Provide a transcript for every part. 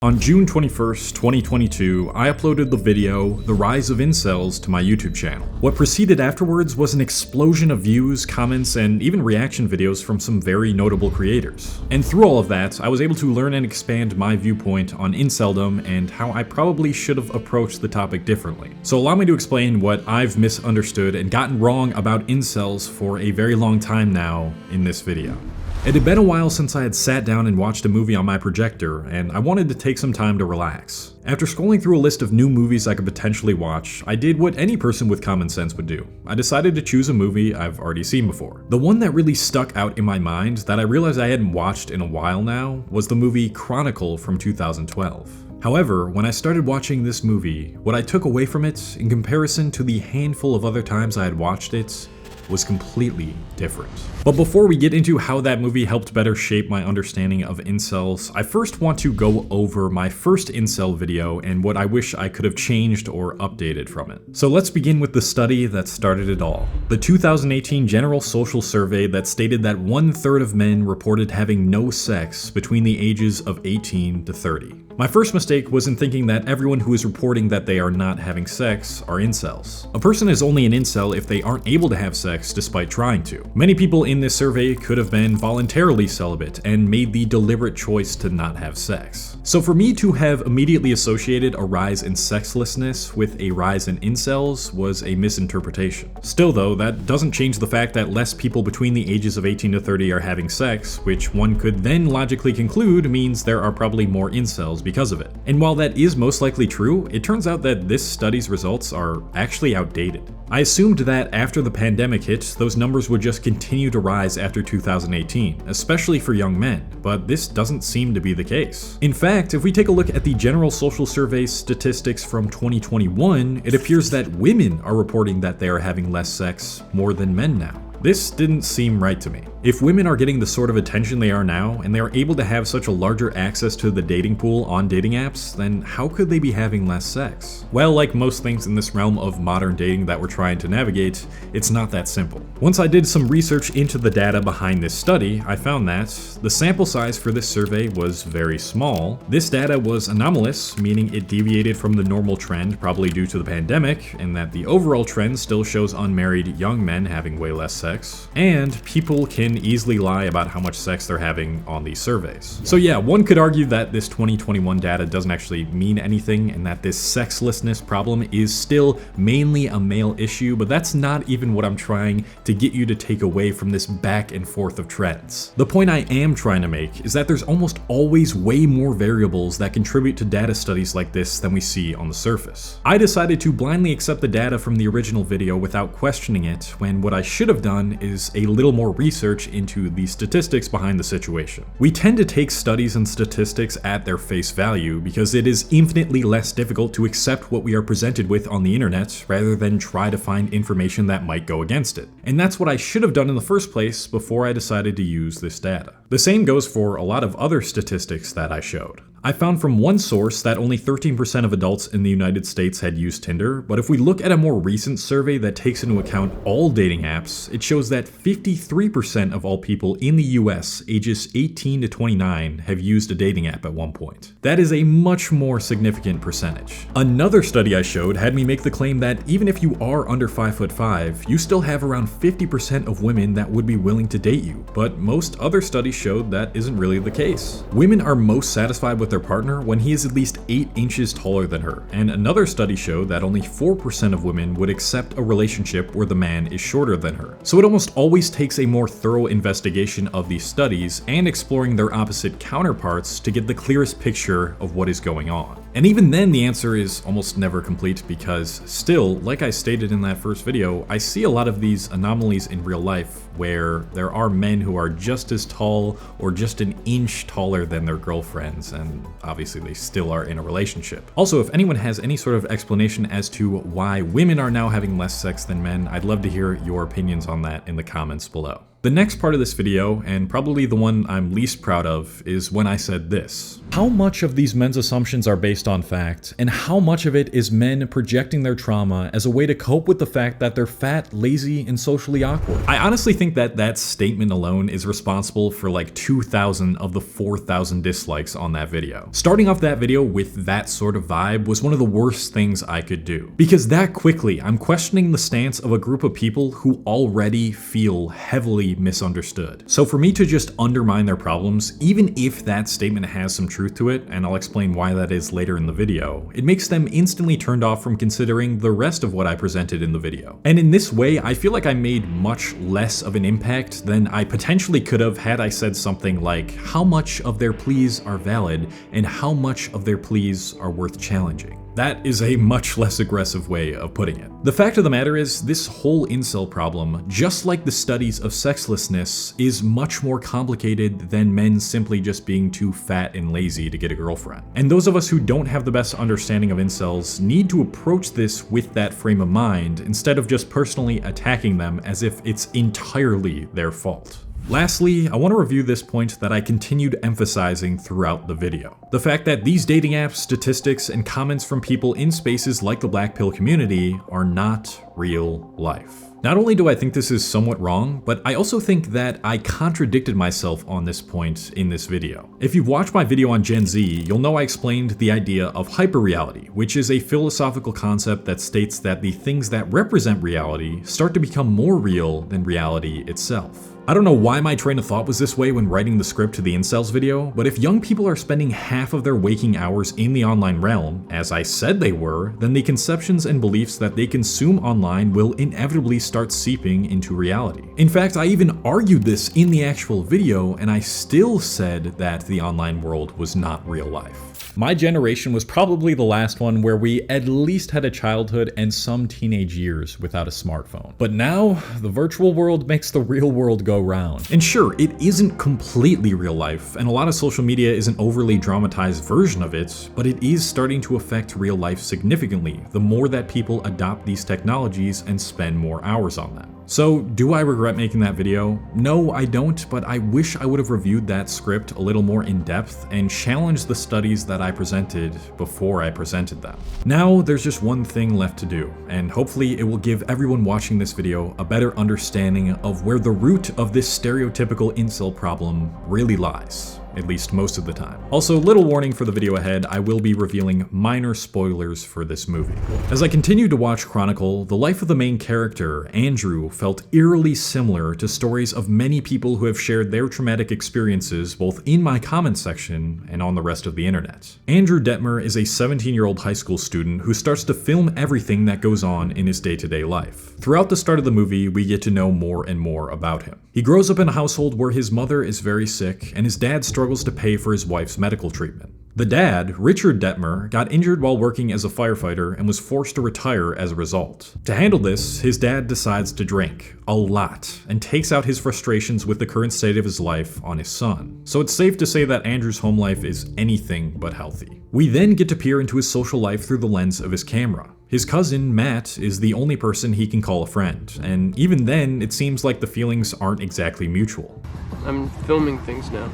On June 21st, 2022, I uploaded the video, The Rise of Incels, to my YouTube channel. What proceeded afterwards was an explosion of views, comments, and even reaction videos from some very notable creators. And through all of that, I was able to learn and expand my viewpoint on inceldom and how I probably should have approached the topic differently. So allow me to explain what I've misunderstood and gotten wrong about incels for a very long time now in this video. It had been a while since I had sat down and watched a movie on my projector, and I wanted to take some time to relax. After scrolling through a list of new movies I could potentially watch, I did what any person with common sense would do. I decided to choose a movie I've already seen before. The one that really stuck out in my mind that I realized I hadn't watched in a while now was the movie Chronicle from 2012. However, when I started watching this movie, what I took away from it, in comparison to the handful of other times I had watched it, was completely different. But before we get into how that movie helped better shape my understanding of incels, I first want to go over my first incel video and what I wish I could have changed or updated from it. So let's begin with the study that started it all. The 2018 General Social Survey that stated that 1/3 of men reported having no sex between the ages of 18 to 30. My first mistake was in thinking that everyone who is reporting that they are not having sex are incels. A person is only an incel if they aren't able to have sex despite trying to. Many people in this survey could have been voluntarily celibate and made the deliberate choice to not have sex. So for me to have immediately associated a rise in sexlessness with a rise in incels was a misinterpretation. Still though, that doesn't change the fact that less people between the ages of 18 to 30 are having sex, which one could then logically conclude means there are probably more incels because of it. And while that is most likely true, it turns out that this study's results are actually outdated. I assumed that after the pandemic hit, those numbers would just continue to rise after 2018, especially for young men, but this doesn't seem to be the case. In fact, if we take a look at the General Social Survey statistics from 2021, it appears that women are reporting that they are having less sex more than men now. This didn't seem right to me. If women are getting the sort of attention they are now, and they are able to have such a larger access to the dating pool on dating apps, then how could they be having less sex? Well, like most things in this realm of modern dating that we're trying to navigate, it's not that simple. Once I did some research into the data behind this study, I found that the sample size for this survey was very small. This data was anomalous, meaning it deviated from the normal trend, probably due to the pandemic, and that the overall trend still shows unmarried young men having way less sex. And people can easily lie about how much sex they're having on these surveys. So yeah, one could argue that this 2021 data doesn't actually mean anything and that this sexlessness problem is still mainly a male issue, but that's not even what I'm trying to get you to take away from this back and forth of trends. The point I am trying to make is that there's almost always way more variables that contribute to data studies like this than we see on the surface. I decided to blindly accept the data from the original video without questioning it, when what I should have done is a little more research into the statistics behind the situation. We tend to take studies and statistics at their face value because it is infinitely less difficult to accept what we are presented with on the internet rather than try to find information that might go against it. And that's what I should have done in the first place before I decided to use this data. The same goes for a lot of other statistics that I showed. I found from one source that only 13% of adults in the United States had used Tinder, but if we look at a more recent survey that takes into account all dating apps, it shows that 53% of all people in the US ages 18 to 29 have used a dating app at one point. That is a much more significant percentage. Another study I showed had me make the claim that even if you are under 5'5", you still have around 50% of women that would be willing to date you, but most other studies showed that isn't really the case. Women are most satisfied with their partner when he is at least 8 inches taller than her, and another study showed that only 4% of women would accept a relationship where the man is shorter than her. So it almost always takes a more thorough investigation of these studies and exploring their opposite counterparts to get the clearest picture of what is going on. And even then, the answer is almost never complete because still, like I stated in that first video, I see a lot of these anomalies in real life where there are men who are just as tall or just an inch taller than their girlfriends, and obviously they still are in a relationship. Also, if anyone has any sort of explanation as to why women are now having less sex than men, I'd love to hear your opinions on that in the comments below. The next part of this video, and probably the one I'm least proud of, is when I said this. How much of these men's assumptions are based on fact, and how much of it is men projecting their trauma as a way to cope with the fact that they're fat, lazy, and socially awkward? I honestly think that that statement alone is responsible for like 2,000 of the 4,000 dislikes on that video. Starting off that video with that sort of vibe was one of the worst things I could do. Because that quickly, I'm questioning the stance of a group of people who already feel heavily misunderstood. So for me to just undermine their problems, even if that statement has some truth to it, and I'll explain why that is later in the video, it makes them instantly turned off from considering the rest of what I presented in the video. And in this way, I feel like I made much less of an impact than I potentially could have had I said something like how much of their pleas are valid and how much of their pleas are worth challenging. That is a much less aggressive way of putting it. The fact of the matter is, this whole incel problem, just like the studies of sexlessness, is much more complicated than men simply just being too fat and lazy to get a girlfriend. And those of us who don't have the best understanding of incels need to approach this with that frame of mind instead of just personally attacking them as if it's entirely their fault. Lastly, I want to review this point that I continued emphasizing throughout the video. The fact that these dating apps, statistics, and comments from people in spaces like the blackpill community are not real life. Not only do I think this is somewhat wrong, but I also think that I contradicted myself on this point in this video. If you've watched my video on Gen Z, you'll know I explained the idea of hyperreality, which is a philosophical concept that states that the things that represent reality start to become more real than reality itself. I don't know why my train of thought was this way when writing the script to the Incels video, but if young people are spending half of their waking hours in the online realm, as I said they were, then the conceptions and beliefs that they consume online will inevitably start seeping into reality. In fact, I even argued this in the actual video, and I still said that the online world was not real life. My generation was probably the last one where we at least had a childhood and some teenage years without a smartphone. But now, the virtual world makes the real world go round. And sure, it isn't completely real life, and a lot of social media is an overly dramatized version of it, but it is starting to affect real life significantly the more that people adopt these technologies and spend more hours on them. So, do I regret making that video? No, I don't, but I wish I would have reviewed that script a little more in depth and challenged the studies that I presented before I presented them. Now, there's just one thing left to do, and hopefully it will give everyone watching this video a better understanding of where the root of this stereotypical incel problem really lies. At least most of the time. Also, little warning for the video ahead, I will be revealing minor spoilers for this movie. As I continued to watch Chronicle, the life of the main character, Andrew, felt eerily similar to stories of many people who have shared their traumatic experiences both in my comment section and on the rest of the internet. Andrew Detmer is a 17-year-old high school student who starts to film everything that goes on in his day-to-day life. Throughout the start of the movie, we get to know more and more about him. He grows up in a household where his mother is very sick and his dad struggles to pay for his wife's medical treatment. The dad, Richard Detmer, got injured while working as a firefighter and was forced to retire as a result. To handle this, his dad decides to drink, a lot, and takes out his frustrations with the current state of his life on his son. So it's safe to say that Andrew's home life is anything but healthy. We then get to peer into his social life through the lens of his camera. His cousin, Matt, is the only person he can call a friend, and even then, it seems like the feelings aren't exactly mutual. I'm filming things now.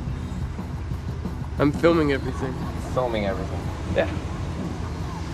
I'm filming everything. Filming everything. Yeah.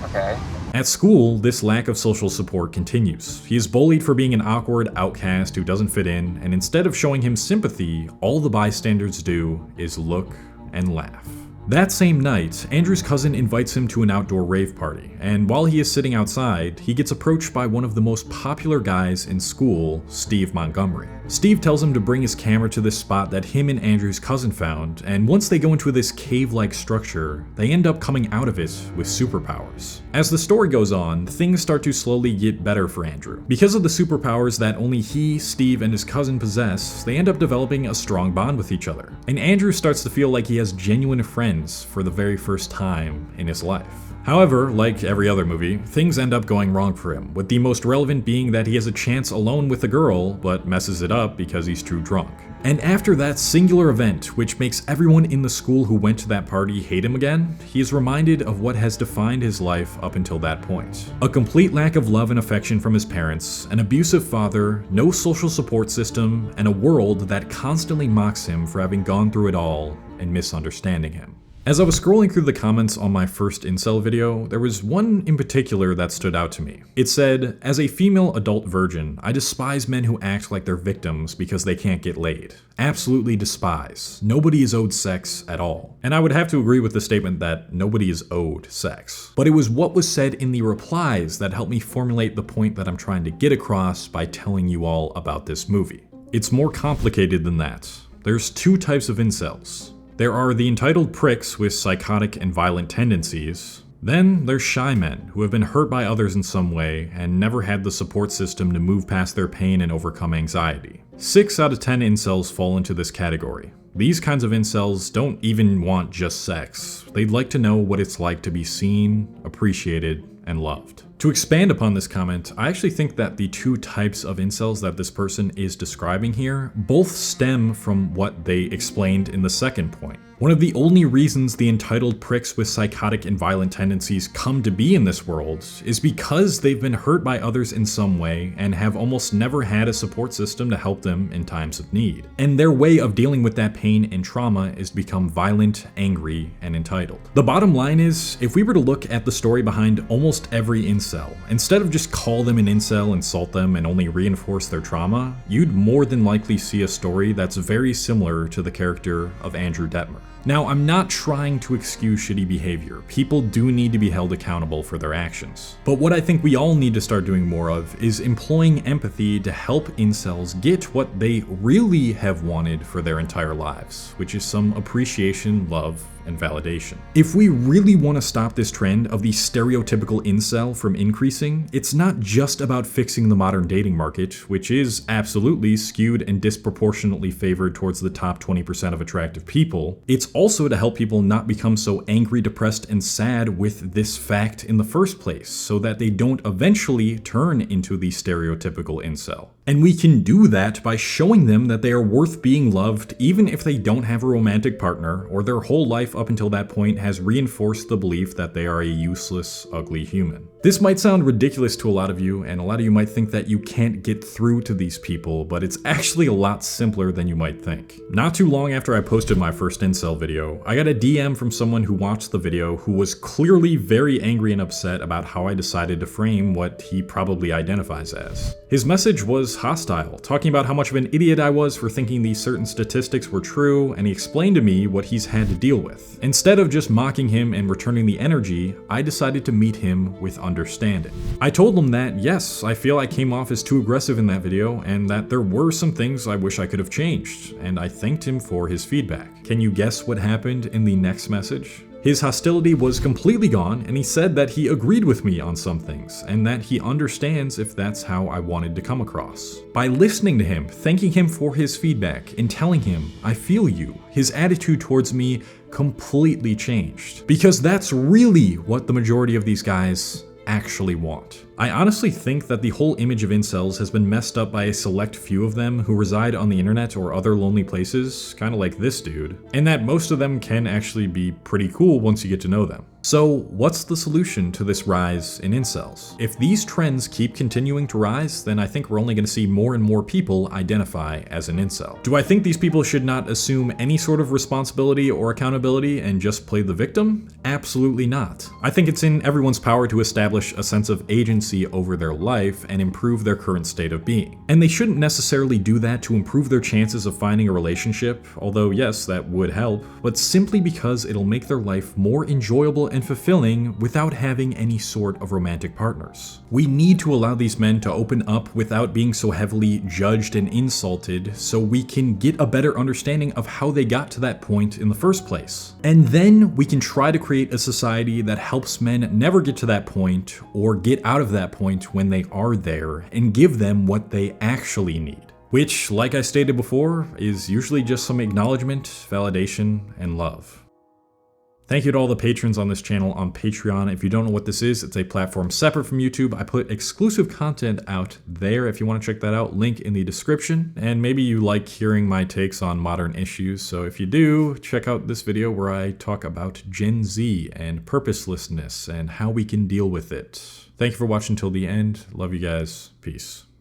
Okay. At school, this lack of social support continues. He is bullied for being an awkward outcast who doesn't fit in, and instead of showing him sympathy, all the bystanders do is look and laugh. That same night, Andrew's cousin invites him to an outdoor rave party, and while he is sitting outside, he gets approached by one of the most popular guys in school, Steve Montgomery. Steve tells him to bring his camera to this spot that him and Andrew's cousin found, and once they go into this cave-like structure, they end up coming out of it with superpowers. As the story goes on, things start to slowly get better for Andrew. Because of the superpowers that only he, Steve, and his cousin possess, they end up developing a strong bond with each other. And Andrew starts to feel like he has genuine friends for the very first time in his life. However, like every other movie, things end up going wrong for him, with the most relevant being that he has a chance alone with a girl, but messes it up because he's too drunk. And after that singular event, which makes everyone in the school who went to that party hate him again, he is reminded of what has defined his life up until that point. A complete lack of love and affection from his parents, an abusive father, no social support system, and a world that constantly mocks him for having gone through it all and misunderstanding him. As I was scrolling through the comments on my first incel video, there was one in particular that stood out to me. It said, "As a female adult virgin, I despise men who act like they're victims because they can't get laid. Absolutely despise. Nobody is owed sex at all." And I would have to agree with the statement that nobody is owed sex. But it was what was said in the replies that helped me formulate the point that I'm trying to get across by telling you all about this movie. It's more complicated than that. There's two types of incels. There are the entitled pricks with psychotic and violent tendencies. Then there's shy men who have been hurt by others in some way and never had the support system to move past their pain and overcome anxiety. 6 out of 10 incels fall into this category. These kinds of incels don't even want just sex. They'd like to know what it's like to be seen, appreciated, and loved. To expand upon this comment, I actually think that the two types of incels that this person is describing here both stem from what they explained in the second point. One of the only reasons the entitled pricks with psychotic and violent tendencies come to be in this world is because they've been hurt by others in some way and have almost never had a support system to help them in times of need. And their way of dealing with that pain and trauma is to become violent, angry, and entitled. The bottom line is, if we were to look at the story behind almost every incel, instead of just call them an incel, insult them, and only reinforce their trauma, you'd more than likely see a story that's very similar to the character of Andrew Detmer. Now, I'm not trying to excuse shitty behavior. People do need to be held accountable for their actions. But what I think we all need to start doing more of is employing empathy to help incels get what they really have wanted for their entire lives, which is some appreciation, love, and validation. If we really want to stop this trend of the stereotypical incel from increasing, it's not just about fixing the modern dating market, which is absolutely skewed and disproportionately favored towards the top 20% of attractive people. It's also to help people not become so angry, depressed, and sad with this fact in the first place, so that they don't eventually turn into the stereotypical incel. And we can do that by showing them that they are worth being loved even if they don't have a romantic partner, or their whole life up until that point has reinforced the belief that they are a useless, ugly human. This might sound ridiculous to a lot of you, and a lot of you might think that you can't get through to these people, but it's actually a lot simpler than you might think. Not too long after I posted my first incel video, I got a DM from someone who watched the video who was clearly very angry and upset about how I decided to frame what he probably identifies as. His message was hostile, talking about how much of an idiot I was for thinking these certain statistics were true, and he explained to me what he's had to deal with. Instead of just mocking him and returning the energy, I decided to meet him with understanding. I told him that, yes, I feel I came off as too aggressive in that video, and that there were some things I wish I could have changed, and I thanked him for his feedback. Can you guess what happened in the next message? His hostility was completely gone, and he said that he agreed with me on some things, and that he understands if that's how I wanted to come across. By listening to him, thanking him for his feedback, and telling him, "I feel you," his attitude towards me completely changed. Because that's really what the majority of these guys actually want. I honestly think that the whole image of incels has been messed up by a select few of them who reside on the internet or other lonely places, kinda like this dude, and that most of them can actually be pretty cool once you get to know them. So what's the solution to this rise in incels? If these trends keep continuing to rise, then I think we're only going to see more and more people identify as an incel. Do I think these people should not assume any sort of responsibility or accountability and just play the victim? Absolutely not. I think it's in everyone's power to establish a sense of agency over their life and improve their current state of being. And they shouldn't necessarily do that to improve their chances of finding a relationship, although yes, that would help, but simply because it'll make their life more enjoyable and fulfilling without having any sort of romantic partners. We need to allow these men to open up without being so heavily judged and insulted, so we can get a better understanding of how they got to that point in the first place. And then we can try to create a society that helps men never get to that point or get out of that point when they are there, and give them what they actually need. Which, like I stated before, is usually just some acknowledgement, validation, and love. Thank you to all the patrons on this channel on Patreon. If you don't know what this is, it's a platform separate from YouTube. I put exclusive content out there if you want to check that out. Link in the description. And maybe you like hearing my takes on modern issues. So if you do, check out this video where I talk about Gen Z and purposelessness and how we can deal with it. Thank you for watching till the end. Love you guys. Peace.